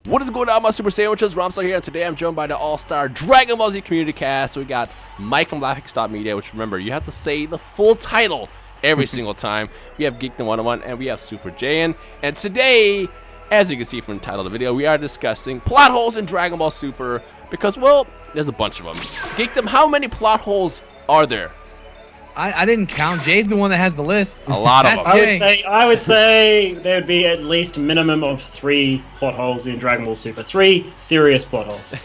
What is going on, my super sandwiches? Rhymestyle here, and today I'm joined by the all-star Dragon Ball Z community cast. So we got Mike from Laughing Stop Media, which remember, you have to say the full title every single time. We have Geekdom 101, and we have Super Jayan. And today, as you can see from the title of the video, we are discussing plot holes in Dragon Ball Super because, well, there's a bunch of them. Geekdom, how many plot holes are there? I didn't count. Jay's the one that has the list. A lot of them. I would say there would be at least minimum of 3 plot holes in Dragon Ball Super. 3 serious plot holes.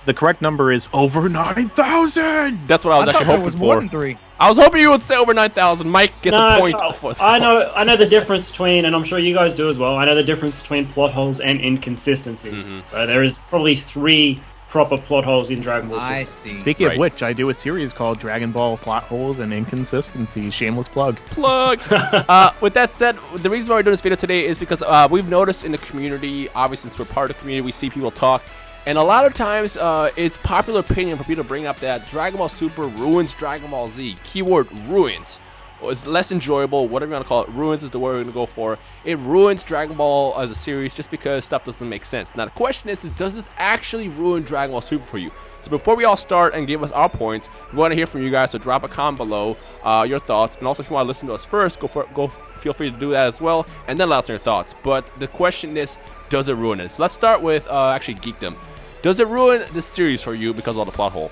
The correct number is over 9,000. That's what I was actually hoping it was for. more than 3. I was hoping you would say over 9,000. Mike gets a point. I know the difference between, and I'm sure you guys do as well, I know the difference between plot holes and inconsistencies. So there is probably 3 proper plot holes in Dragon Ball Super. I see. Speaking of which, I do a series called Dragon Ball Plot Holes and Inconsistencies. Shameless plug. With that said, the reason why we're doing this video today is because we've noticed in the community, obviously since we're part of the community, we see people talk, and a lot of times it's popular opinion for people to bring up that Dragon Ball Super ruins Dragon Ball Z. Keyword ruins. It's less enjoyable, whatever you want to call it. Ruins is the word we're going to go for. It ruins Dragon Ball as a series just because stuff doesn't make sense. Now the question is does this actually ruin Dragon Ball Super for you? So before we all start and give us our points, we want to hear from you guys, so drop a comment below your thoughts. And also if you want to listen to us first, feel free to do that as well, and then let us know your thoughts. But the question is, does it ruin it? So let's start with actually Geekdom. Does it ruin the series for you because of the plot hole?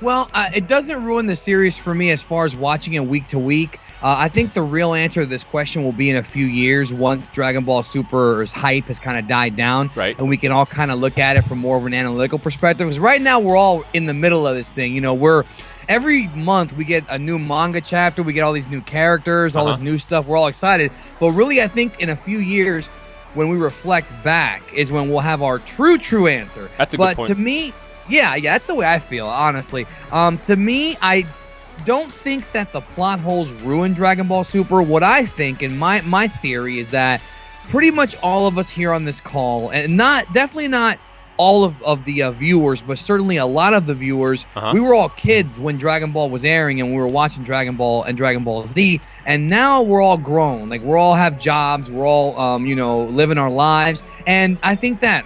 Well, it doesn't ruin the series for me as far as watching it week to week. I think the real answer to this question will be in a few years once Dragon Ball Super's hype has kind of died down. Right. And we can all kind of look at it from more of an analytical perspective. Because right now we're all in the middle of this thing. You know, every month we get a new manga chapter. We get all these new characters, all this new stuff. We're all excited. But really, I think in a few years, when we reflect back, is when we'll have our true answer. That's a good point. But to me, yeah, that's the way I feel, honestly. To me, I don't think that the plot holes ruin Dragon Ball Super. What I think, and my theory, is that pretty much all of us here on this call, and definitely not all of the viewers, but certainly a lot of the viewers, we were all kids when Dragon Ball was airing, and we were watching Dragon Ball and Dragon Ball Z, and now we're all grown. Like, we all have jobs, we're all, living our lives, and I think that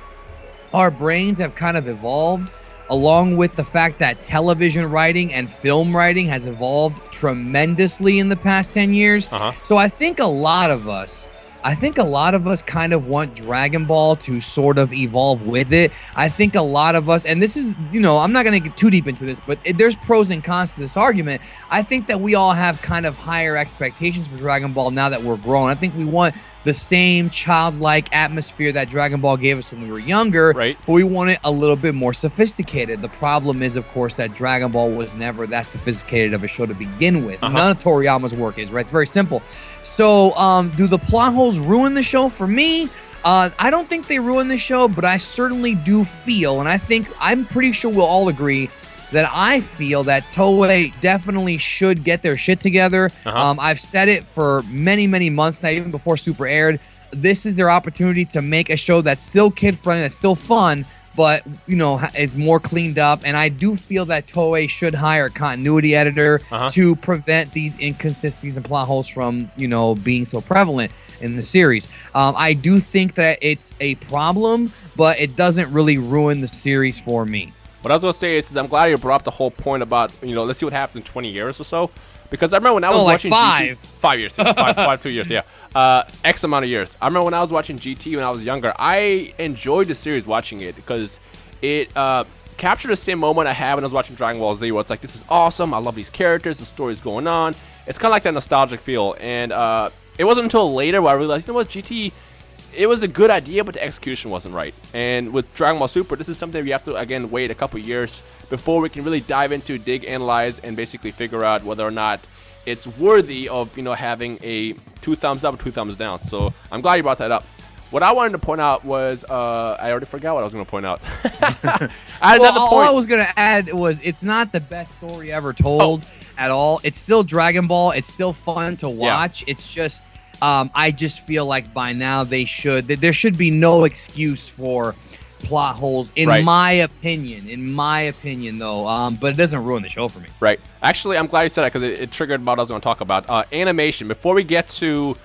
our brains have kind of evolved, along with the fact that television writing and film writing has evolved tremendously in the past 10 years. So I think a lot of us kind of want Dragon Ball to sort of evolve with it. I think a lot of us, and this is, I'm not going to get too deep into this, but there's pros and cons to this argument. I think that we all have kind of higher expectations for Dragon Ball now that we're grown. I think we want the same childlike atmosphere that Dragon Ball gave us when we were younger, right? But we want it a little bit more sophisticated. The problem is, of course, that Dragon Ball was never that sophisticated of a show to begin with. None of Toriyama's work is, right? It's very simple. So, do the plot holes ruin the show? For me, I don't think they ruin the show, but I certainly do feel, and I'm pretty sure we'll all agree, that I feel that Toei definitely should get their shit together. I've said it for many, many months now, even before Super aired. This is their opportunity to make a show that's still kid-friendly, that's still fun, but, is more cleaned up. And I do feel that Toei should hire a continuity editor to prevent these inconsistencies and plot holes from, being so prevalent in the series. I do think that it's a problem, but it doesn't really ruin the series for me. What I was going to say is I'm glad you brought up the whole point about, let's see what happens in 20 years or so. Because I remember when I was watching 5. GT... 5 years. 2 years, yeah. X amount of years. I remember when I was watching GT when I was younger, I enjoyed the series watching it because it captured the same moment I had when I was watching Dragon Ball Z, where it's like, this is awesome, I love these characters, the story's going on. It's kind of like that nostalgic feel. And it wasn't until later where I realized, GT... it was a good idea, but the execution wasn't right. And with Dragon Ball Super, this is something we have to, again, wait a couple years before we can really dive into, dig, analyze, and basically figure out whether or not it's worthy of, having a 2 thumbs up or 2 thumbs down. So I'm glad you brought that up. What I wanted to point out was, I already forgot what I was going to point out. All I was going to add was it's not the best story ever told at all. It's still Dragon Ball. It's still fun to watch. Yeah. It's just... I just feel like by now there should be no excuse for plot holes, in my opinion, though. But it doesn't ruin the show for me. Right. Actually, I'm glad you said that because it triggered what I was going to talk about. Animation. Before we get to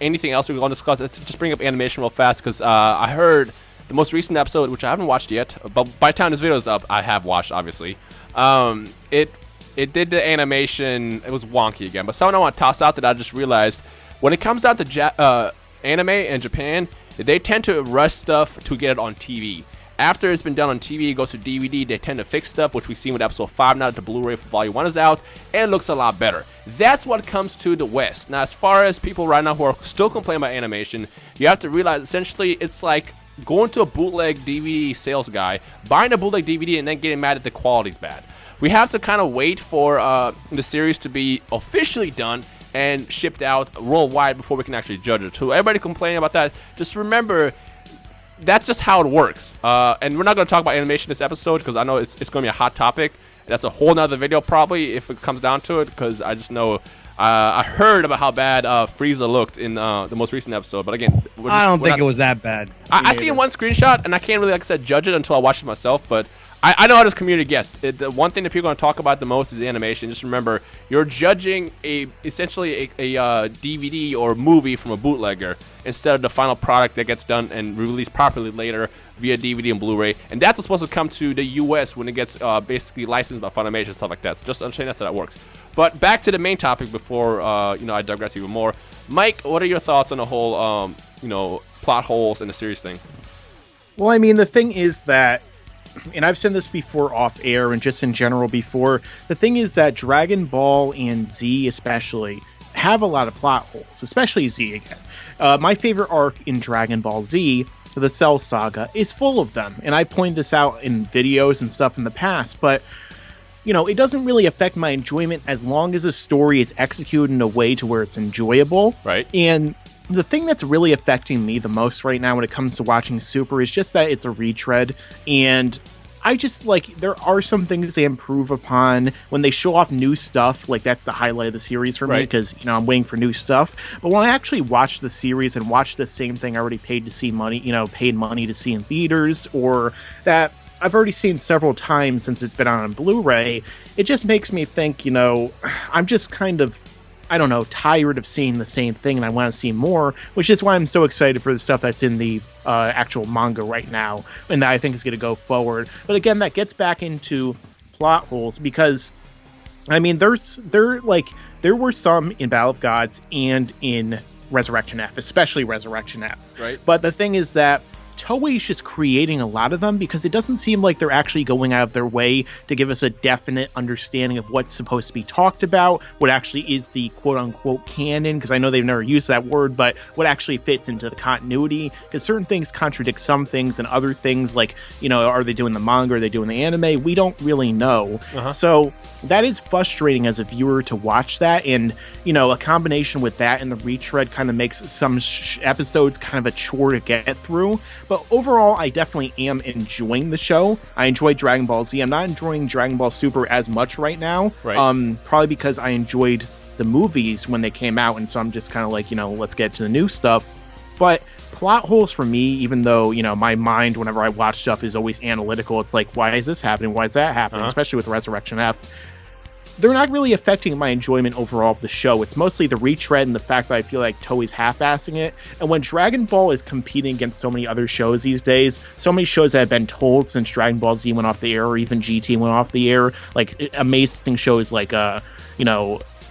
anything else we want to discuss, let's just bring up animation real fast because I heard the most recent episode, which I haven't watched yet, but by the time this video is up, I have watched, obviously. It did the animation. It was wonky again. But something I want to toss out that I just realized, when it comes down to anime in Japan, they tend to rush stuff to get it on TV. After it's been done on TV, it goes to DVD. They tend to fix stuff, which we've seen with episode 5 now that the Blu-ray for Volume 1 is out, and it looks a lot better. That's what comes to the West. Now, as far as people right now who are still complaining about animation, you have to realize essentially it's like going to a bootleg DVD sales guy, buying a bootleg DVD, and then getting mad that the quality's bad. We have to kind of wait for the series to be officially done and shipped out worldwide before we can actually judge it. So everybody complaining about that, just remember, that's just how it works. And we're not going to talk about animation this episode because I know it's going to be a hot topic. That's a whole nother video probably if it comes down to it, because I just know I heard about how bad Frieza looked in the most recent episode. But again, I don't think it was that bad. I seen one screenshot, and I can't really, like I said, judge it until I watch it myself. But I know how this community gets. The one thing that people are going to talk about the most is the animation. Just remember, you're judging essentially a DVD or movie from a bootlegger instead of the final product that gets done and released properly later via DVD and Blu-ray. And that's what's supposed to come to the U.S. when it gets basically licensed by Funimation and stuff like that. So just understand that's how that works. But back to the main topic before I digress even more. Mike, what are your thoughts on the whole plot holes in the series thing? Well, I mean, the thing is that, and I've said this before off air and just in general before, the thing is that Dragon Ball and Z especially have a lot of plot holes, especially Z again. My favorite arc in Dragon Ball Z, the Cell Saga, is full of them, and I pointed this out in videos and stuff in the past, but it doesn't really affect my enjoyment as long as a story is executed in a way to where it's enjoyable. Right. And the thing that's really affecting me the most right now when it comes to watching Super is just that it's a retread, and I just, there are some things they improve upon when they show off new stuff. That's the highlight of the series for me, because, I'm waiting for new stuff. But when I actually watch the series and watch the same thing I already paid money to see in theaters, or that I've already seen several times since it's been on Blu-ray, it just makes me think, I'm just kind of, I don't know, tired of seeing the same thing, and I want to see more, which is why I'm so excited for the stuff that's in the actual manga right now, and that I think is going to go forward. But again, that gets back into plot holes, because, I mean, there were some in Battle of Gods and in Resurrection F, especially Resurrection F. Right. But the thing is that Toei's just creating a lot of them because it doesn't seem like they're actually going out of their way to give us a definite understanding of what's supposed to be talked about, what actually is the quote-unquote canon, because I know they've never used that word, but what actually fits into the continuity, because certain things contradict some things and other things, are they doing the manga, are they doing the anime? We don't really know. So that is frustrating as a viewer to watch that, and, a combination with that and the retread kind of makes some episodes kind of a chore to get through. But overall, I definitely am enjoying the show. I enjoyed Dragon Ball Z. I'm not enjoying Dragon Ball Super as much right now. Right. Probably because I enjoyed the movies when they came out, and so I'm just kind of let's get to the new stuff. But plot holes for me, even though, my mind, whenever I watch stuff, is always analytical. It's like, why is this happening? Why is that happening? Especially with Resurrection F. They're not really affecting my enjoyment overall of the show. It's mostly the retread and the fact that I feel like Toei's half-assing it. And when Dragon Ball is competing against so many other shows these days, so many shows that have been told since Dragon Ball Z went off the air, or even GT went off the air, amazing shows like,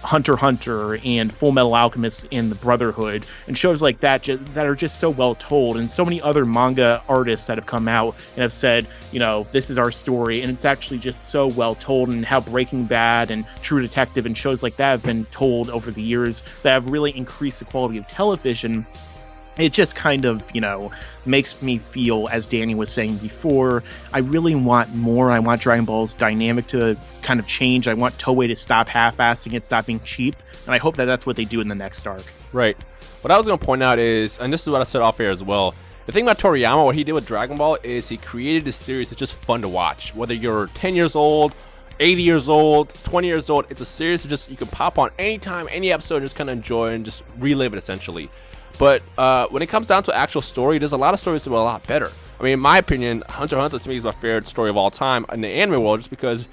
Hunter x Hunter and Full Metal Alchemist and The Brotherhood, and shows like that that are just so well told, and so many other manga artists that have come out and have said, this is our story, and it's actually just so well told, and how Breaking Bad and True Detective and shows like that have been told over the years that have really increased the quality of television. It just kind of, makes me feel, as Danny was saying before, I really want more. I want Dragon Ball's dynamic to kind of change. I want Toei to stop half-assing it, stop being cheap, and I hope that that's what they do in the next arc. Right. What I was going to point out is, and this is what I said off air as well, the thing about Toriyama, what he did with Dragon Ball, is he created a series that's just fun to watch. Whether you're 10 years old, 80 years old, 20 years old, it's a series that just you can pop on anytime, any episode, and just kind of enjoy and just relive it, essentially. But when it comes down to actual story, there's a lot of stories that are a lot better. I mean, in my opinion, Hunter x Hunter to me is my favorite story of all time in the anime world, just because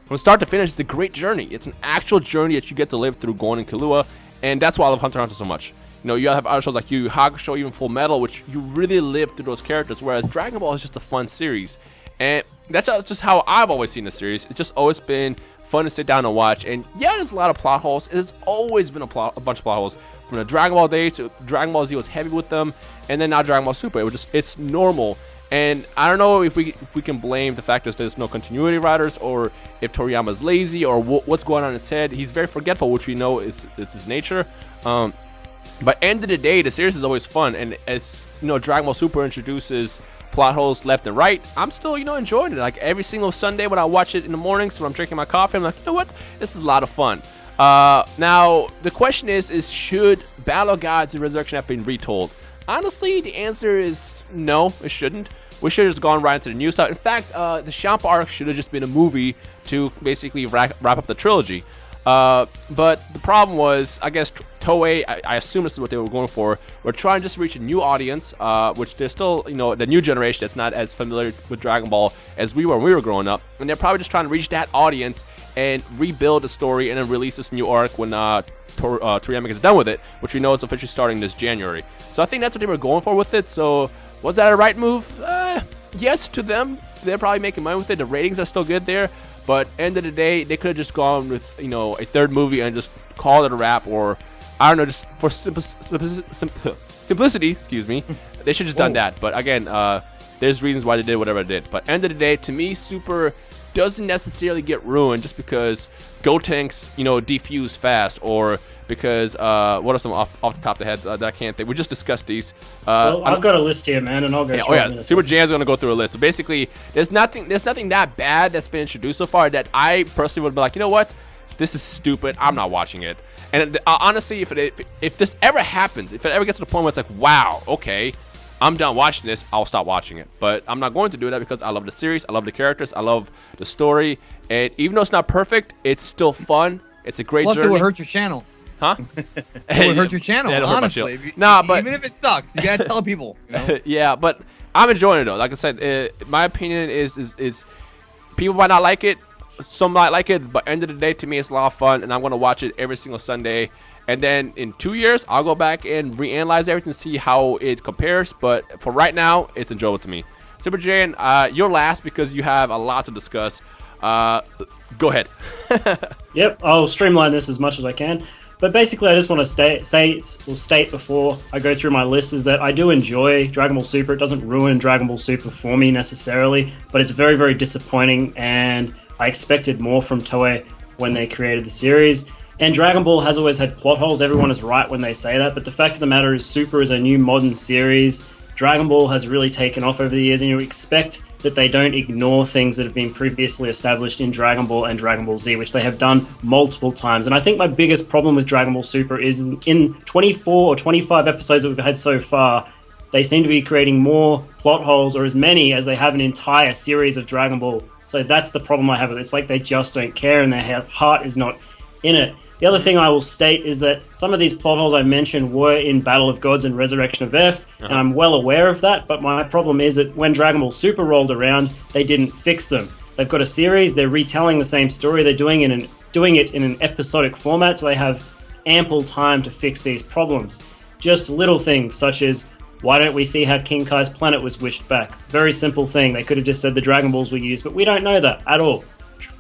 from start to finish, it's a great journey. It's an actual journey that you get to live through going in Killua, and that's why I love Hunter x Hunter so much. you have other shows like Yu Yu Hakusho, even Full Metal, which you really live through those characters, whereas Dragon Ball is just a fun series. And that's just how I've always seen the series. It's just always been fun to sit down and watch. And yeah, there's a lot of plot holes. It's always been a bunch of plot holes. From the Dragon Ball days to Dragon Ball Z was heavy with them, and then now Dragon Ball Super. It's normal. And I don't know if we can blame the fact that there's no continuity writers, or if Toriyama's lazy, or what's going on in his head. He's very forgetful, which we know it's his nature. But end of the day, the series is always fun. And as Dragon Ball Super introduces plot holes left and right, I'm still enjoying it. Like every single Sunday when I watch it in the mornings when I'm drinking my coffee, I'm like, you know what, this is a lot of fun. Now the question is should Battle of Gods and Resurrection have been retold? Honestly, the answer is no, it shouldn't. We should have just gone right into the new stuff. In fact, the Champ arc should have just been a movie to basically wrap up the trilogy. But the problem was, I guess Toei, I assume this is what they were going for. We're trying just to reach a new audience, which they're still, the new generation that's not as familiar with Dragon Ball as we were when we were growing up. And they're probably just trying to reach that audience and rebuild the story and then release this new arc when Toriyama gets done with it, which we know is officially starting this January. So I think that's what they were going for with it. So was that a right move? Yes, to them. They're probably making money with it. The ratings are still good there. But end of the day, they could have just gone with, a third movie and just called it a wrap, or I don't know, just for simplicity, excuse me, they should have just done that. But again, there's reasons why they did whatever they did. But end of the day, to me, Super doesn't necessarily get ruined just because Gotenks, defuse fast, or because what are some off the top of the head that I can't think. We just discussed these. Well, I've got a list here, man, and I'll go. Super Jan's gonna go through a list. So basically, there's nothing that bad that's been introduced so far that I personally would be like, you know what, this is stupid. I'm not watching it. And honestly, if this ever happens, if it ever gets to the point where it's like, wow, okay, I'm done watching this, I'll stop watching it. But I'm not going to do that because I love the series, I love the characters, I love the story, and even though it's not perfect, it's still fun. It's a great journey. Plus, it would hurt your channel. Huh? It would hurt your channel, honestly. But even if it sucks, you gotta tell people. Yeah, but I'm enjoying it though. Like I said, my opinion is people might not like it, some might like it, but end of the day, to me, it's a lot of fun, and I'm gonna watch it every single Sunday. And then in 2 years, I'll go back and reanalyze everything, see how it compares. But for right now, it's enjoyable to me. Super Jan, you're last because you have a lot to discuss. Go ahead. Yep, I'll streamline this as much as I can. But basically, I just want to state before I go through my list is that I do enjoy Dragon Ball Super. It doesn't ruin Dragon Ball Super for me necessarily, but it's very, very disappointing, and I expected more from Toei when they created the series. And Dragon Ball has always had plot holes. Everyone is right when they say that, but the fact of the matter is Super is a new modern series. Dragon Ball has really taken off over the years, and you expect that they don't ignore things that have been previously established in Dragon Ball and Dragon Ball Z, which they have done multiple times. And I think my biggest problem with Dragon Ball Super is in 24 or 25 episodes that we've had so far, they seem to be creating more plot holes, or as many as they have an entire series of Dragon Ball. So that's the problem I have with it. It's like they just don't care, and their heart is not in it. The other thing I will state is that some of these plot holes I mentioned were in Battle of Gods and Resurrection of F, and I'm well aware of that, but my problem is that when Dragon Ball Super rolled around, they didn't fix them. They've got a series, they're retelling the same story, they're doing it in an episodic format, so they have ample time to fix these problems. Just little things, such as, why don't we see how King Kai's planet was wished back? Very simple thing, they could have just said the Dragon Balls were used, but we don't know that at all.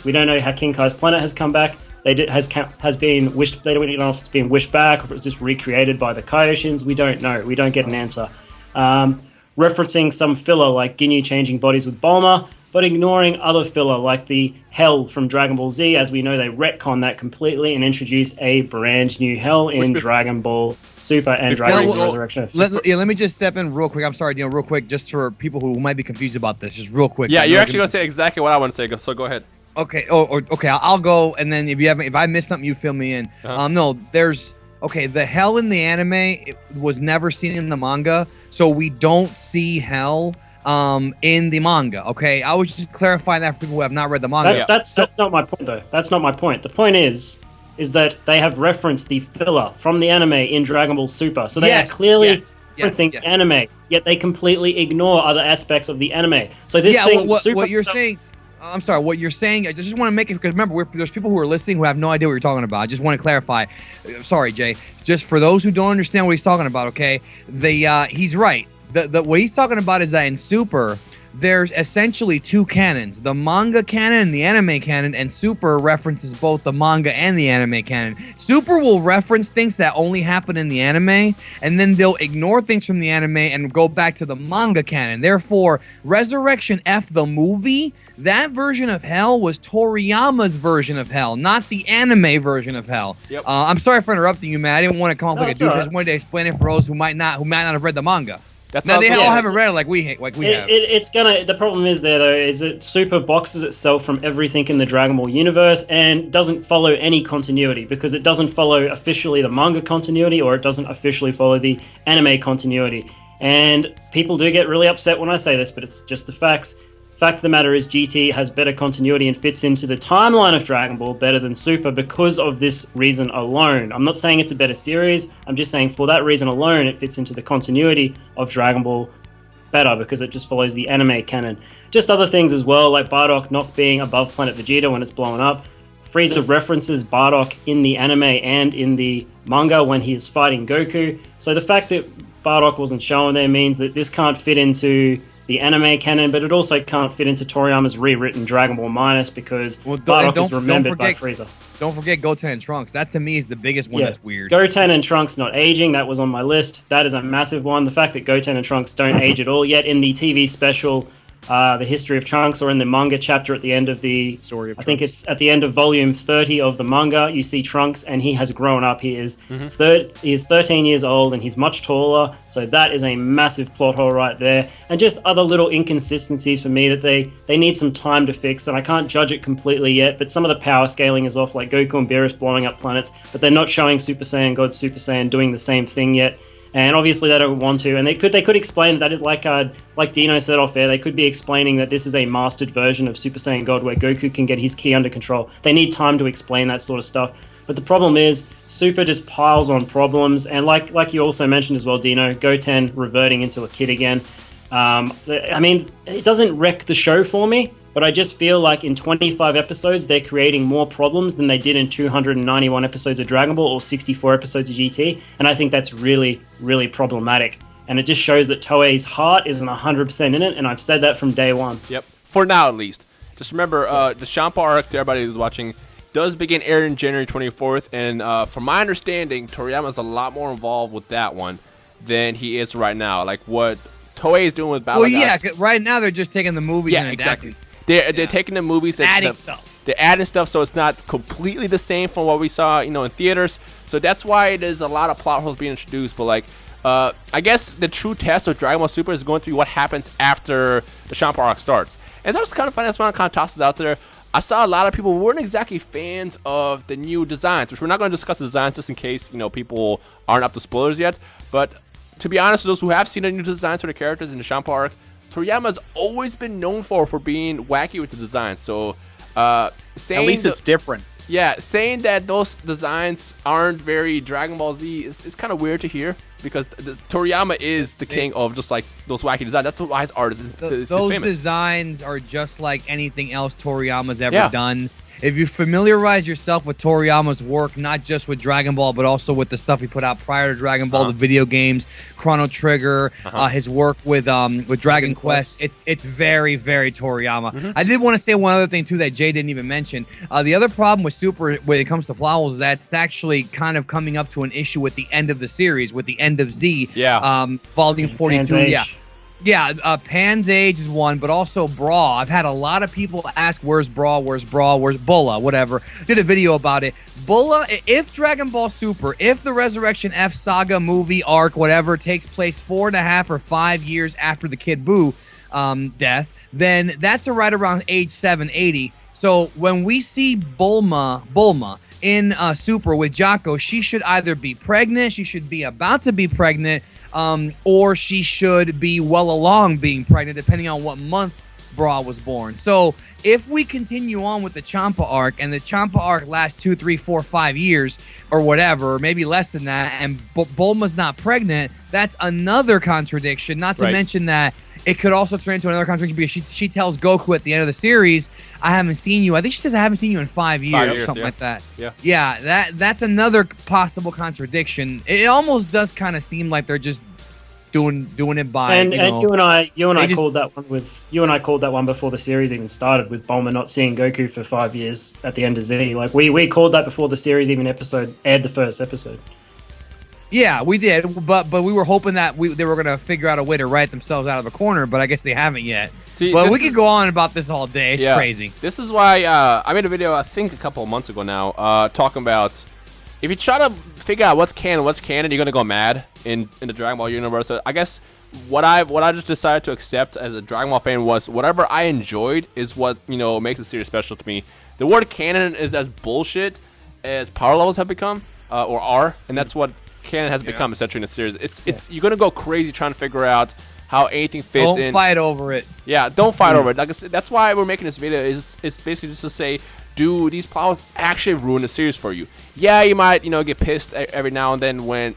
We don't know how King Kai's planet has come back. Has been wished. They don't know if it's been wished back, or if it's just recreated by the Kaioshins. We don't know. We don't get an answer. Referencing some filler like Ginyu changing bodies with Bulma, but ignoring other filler like the Hell from Dragon Ball Z. As we know, they retcon that completely and introduce a brand new Hell in Dragon Ball Super and Dragon Ball Resurrection. Let me just step in real quick. I'm sorry, real quick, just for people who might be confused about this, just real quick. Yeah, you're actually going to say exactly what I want to say, so go ahead. Okay. Okay. I'll go, and then if I miss something, you fill me in. No, there's the Hell in the anime was never seen in the manga, so we don't see Hell in the manga. Okay, I was just clarifying that for people who have not read the manga. That's not my point though. That's not my point. The point is that they have referenced the filler from the anime in Dragon Ball Super, so they are clearly referencing anime, yet they completely ignore other aspects of the anime. So this thing, what you're saying. I'm sorry, what you're saying, I just want to make it, because remember, there's people who are listening who have no idea what you're talking about. I just want to clarify. Sorry, Jay. Just for those who don't understand what he's talking about, okay? He's right. What he's talking about is that in Super, there's essentially two canons, the manga canon and the anime canon, and Super references both the manga and the anime canon. Super will reference things that only happen in the anime, and then they'll ignore things from the anime and go back to the manga canon. Therefore, Resurrection F, the movie, that version of hell was Toriyama's version of hell, not the anime version of hell. Yep. I'm sorry for interrupting you, man. I didn't want to come off like a douche. Right. I just wanted to explain it for those who might not have read the manga. That's Now they all yeah, haven't read it like we have. It's gonna. The problem is there though is that Super boxes itself from everything in the Dragon Ball universe and doesn't follow any continuity, because it doesn't follow officially the manga continuity, or it doesn't officially follow the anime continuity. And people do get really upset when I say this, but it's just the facts. Fact of the matter is GT has better continuity and fits into the timeline of Dragon Ball better than Super because of this reason alone. I'm not saying it's a better series. I'm just saying for that reason alone, it fits into the continuity of Dragon Ball better because it just follows the anime canon. Just other things as well, like Bardock not being above Planet Vegeta when it's blown up. Frieza references Bardock in the anime and in the manga when he is fighting Goku. So the fact that Bardock wasn't shown there means that this can't fit into the anime canon, but it also can't fit into Toriyama's rewritten Dragon Ball Minus because Bardock is remembered by Frieza. Don't forget Goten and Trunks. That to me is the biggest one that's weird. Goten and Trunks not aging, that was on my list. That is a massive one. The fact that Goten and Trunks don't age at all, yet in the TV special, The History of Trunks, or in the manga chapter at the end of the Story of I Trunks. think it's at the end of volume 30 of the manga, you see Trunks and he has grown up. He is he is 13 years old and he's much taller, so that is a massive plot hole right there. And just other little inconsistencies for me that they need some time to fix, and I can't judge it completely yet, but some of the power scaling is off, like Goku and Beerus blowing up planets, but they're not showing Super Saiyan God Super Saiyan doing the same thing yet. And obviously they don't want to, and they could explain that, like Dino said off air, they could be explaining that this is a mastered version of Super Saiyan God where Goku can get his ki under control. They need time to explain that sort of stuff. But the problem is, Super just piles on problems, and like you also mentioned as well, Dino, Goten reverting into a kid again. I mean, it doesn't wreck the show for me, but I just feel like in 25 episodes, they're creating more problems than they did in 291 episodes of Dragon Ball or 64 episodes of GT, and I think that's really, really problematic. And it just shows that Toei's heart isn't 100% in it, and I've said that from day one. Yep. For now, at least. Just remember, the Champa arc, to everybody who's watching, does begin airing January 24th, and from my understanding, Toriyama's a lot more involved with that one than he is right now. Like what Toei is doing with Battle Well, yeah, right now they're just taking the movies and exactly. adapting. They're taking the movies and adding stuff. They're adding stuff, so it's not completely the same from what we saw, in theaters. So that's why there's a lot of plot holes being introduced. But I guess the true test of Dragon Ball Super is going to be what happens after the Champa arc starts. And that was kind of funny. That's why I kind of tosses out there. I saw a lot of people who weren't exactly fans of the new designs, which we're not going to discuss the designs just in case people aren't up to spoilers yet. But to be honest, those who have seen the new designs for the characters in the Champa arc, Toriyama's always been known for being wacky with the designs. So, saying at least it's different. Yeah, saying that those designs aren't very Dragon Ball Z is kind of weird to hear, because Toriyama is the king of just like those wacky designs. That's why his art is Those famous. designs are just like anything else Toriyama's ever done. If you familiarize yourself with Toriyama's work, not just with Dragon Ball, but also with the stuff he put out prior to Dragon Ball, the video games, Chrono Trigger, his work with Dragon Quest, it's very, very Toriyama. I did want to say one other thing, too, that Jay didn't even mention. The other problem with Super when it comes to Plotholes is that it's actually kind of coming up to an issue with the end of the series, with the end of Z. Volume 42, Yeah, Pan's Age is one, but also Bra. I've had a lot of people ask, where's Bra, where's Bulla, whatever. Did a video about it. Bulla, if Dragon Ball Super, if the Resurrection F saga movie arc, whatever, takes place 4.5 or 5 years after the Kid Buu death, then that's right around age 780. So when we see Bulma in Super with Jocko, she should either be pregnant, she should be about to be pregnant, or she should be well along being pregnant, depending on what month Bra was born. So if we continue on with the Champa arc, and the Champa arc lasts 2, 3, 4, 5 years, or whatever, or maybe less than that, and Bulma's not pregnant, that's another contradiction. Not to mention that it could also turn into another contradiction because she tells Goku at the end of the series, I haven't seen you. I think she says I haven't seen you in 5 years, or something like that. Yeah, that's another possible contradiction. It almost does kind of seem like they're just doing it by and you and I called that one before the series even started, with Bulma not seeing Goku for 5 years at the end of Z. Like we called that before the series even aired the first episode. Yeah, we did, but we were hoping that they were going to figure out a way to write themselves out of the corner, but I guess they haven't yet. See, but we could go on about this all day. It's crazy. This is why I made a video, I think a couple of months ago now, talking about if you try to figure out what's canon, you're going to go mad in the Dragon Ball universe. So I guess what I just decided to accept as a Dragon Ball fan was whatever I enjoyed is what, makes the series special to me. The word canon is as bullshit as power levels have become, or are, and that's what canon has become essentially in the series. It's you're gonna go crazy trying to figure out how anything fits in. Don't fight over it. Yeah, don't fight over it. Like I said, that's why we're making this video. It's basically just to say, do these plots actually ruin the series for you? Yeah, you might get pissed every now and then when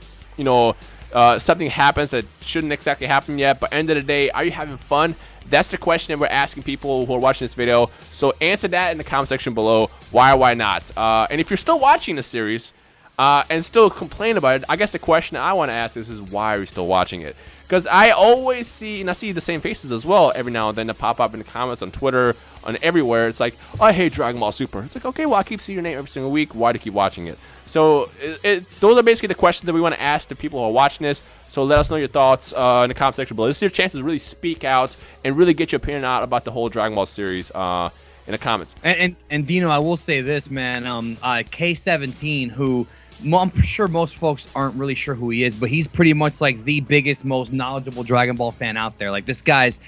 something happens that shouldn't exactly happen yet. But end of the day, are you having fun? That's the question that we're asking people who are watching this video. So answer that in the comment section below. Why or why not? And if you're still watching the series and still complain about it, I guess the question I want to ask is why are you still watching it? Because I always see, and I see the same faces as well every now and then that pop up in the comments on Twitter, on everywhere. It's like, oh, I hate Dragon Ball Super. It's like, okay, well, I keep seeing your name every single week. Why do you keep watching it? So those are basically the questions that we want to ask the people who are watching this. So let us know your thoughts in the comment section below. This is your chance to really speak out and really get your opinion out about the whole Dragon Ball series in the comments. And Dino, I will say this, man. K17, who I'm sure most folks aren't really sure who he is, but he's pretty much like the biggest, most knowledgeable Dragon Ball fan out there. Like, this guy's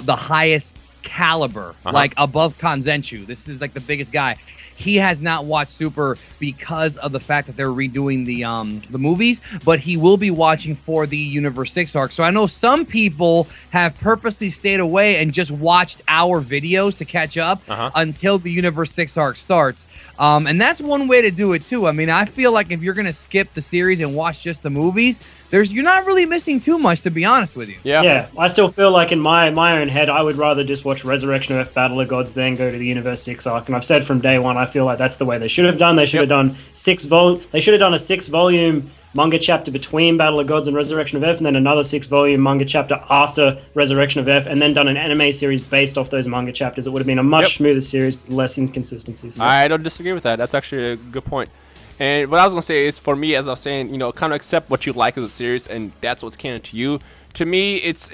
the highest caliber, like above Kanzenshuu. This is like the biggest guy. He has not watched Super because of the fact that they're redoing the movies, but he will be watching for the Universe 6 arc. So I know some people have purposely stayed away and just watched our videos to catch up until the Universe 6 arc starts. And that's one way to do it too. I mean, I feel like if you're going to skip the series and watch just the movies, you're not really missing too much, to be honest with you. Yeah. I still feel like in my own head, I would rather just watch Resurrection of Earth, Battle of Gods, then go to the Universe 6 arc. And I've said from day one, I feel like that's the way they should have done. They should have done They should have done a 6-volume manga chapter between Battle of Gods and Resurrection of Earth, and then another 6-volume manga chapter after Resurrection of Earth, and then done an anime series based off those manga chapters. It would have been a much smoother series with less inconsistencies. I don't disagree with that. That's actually a good point. And what I was going to say is, for me, as I was saying, kind of accept what you like as a series, and that's what's canon to you. To me, it's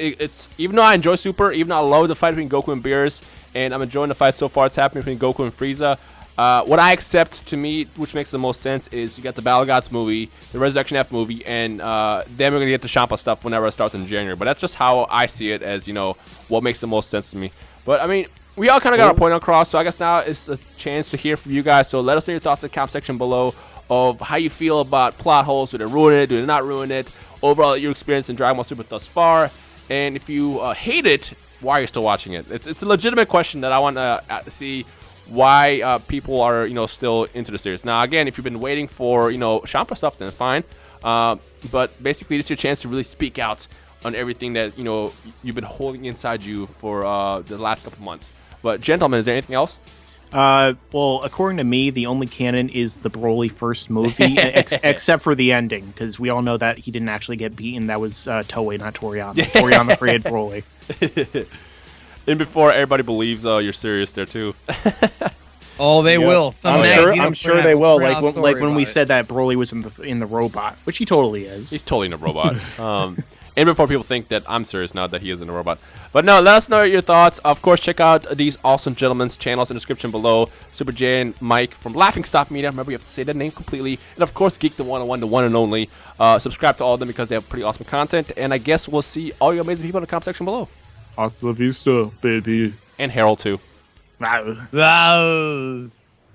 even though I enjoy Super, even though I love the fight between Goku and Beerus, and I'm enjoying the fight so far it's happening between Goku and Frieza, what I accept, to me, which makes the most sense, is you got the Battle of Gods movie, the Resurrection F movie, and then we're going to get the Champa stuff whenever it starts in January. But that's just how I see it, as, what makes the most sense to me. But, I mean, we all kind of got our point across, so I guess now is a chance to hear from you guys. So let us know your thoughts in the comment section below of how you feel about plot holes. Do they ruin it? Do they not ruin it? Overall, your experience in Dragon Ball Super thus far. And if you hate it, why are you still watching it? It's a legitimate question that I want to see why people are still into the series. Now, again, if you've been waiting for Champa stuff, then fine. But basically, this is your chance to really speak out on everything that you've been holding inside you for the last couple months. But gentlemen, is there anything else? Well, according to me, the only canon is the Broly first movie, except for the ending, because we all know that he didn't actually get beaten. That was Toei, not Toriyama. Toriyama created Broly. And before everybody believes you're serious there too. Oh, they will. I'm sure they will. Like when we said that Broly was in the robot, which he totally is. He's totally in a robot. And before people think that I'm serious now that he isn't a robot. But no, let us know your thoughts. Of course, check out these awesome gentlemen's channels in the description below. Super J and Mike from Laughing Stock Media. Remember, you have to say that name completely. And of course, Geek the 101, the one and only. Subscribe to all of them because they have pretty awesome content. And I guess we'll see all you amazing people in the comment section below. Hasta la vista, baby. And Harold, too. Wow.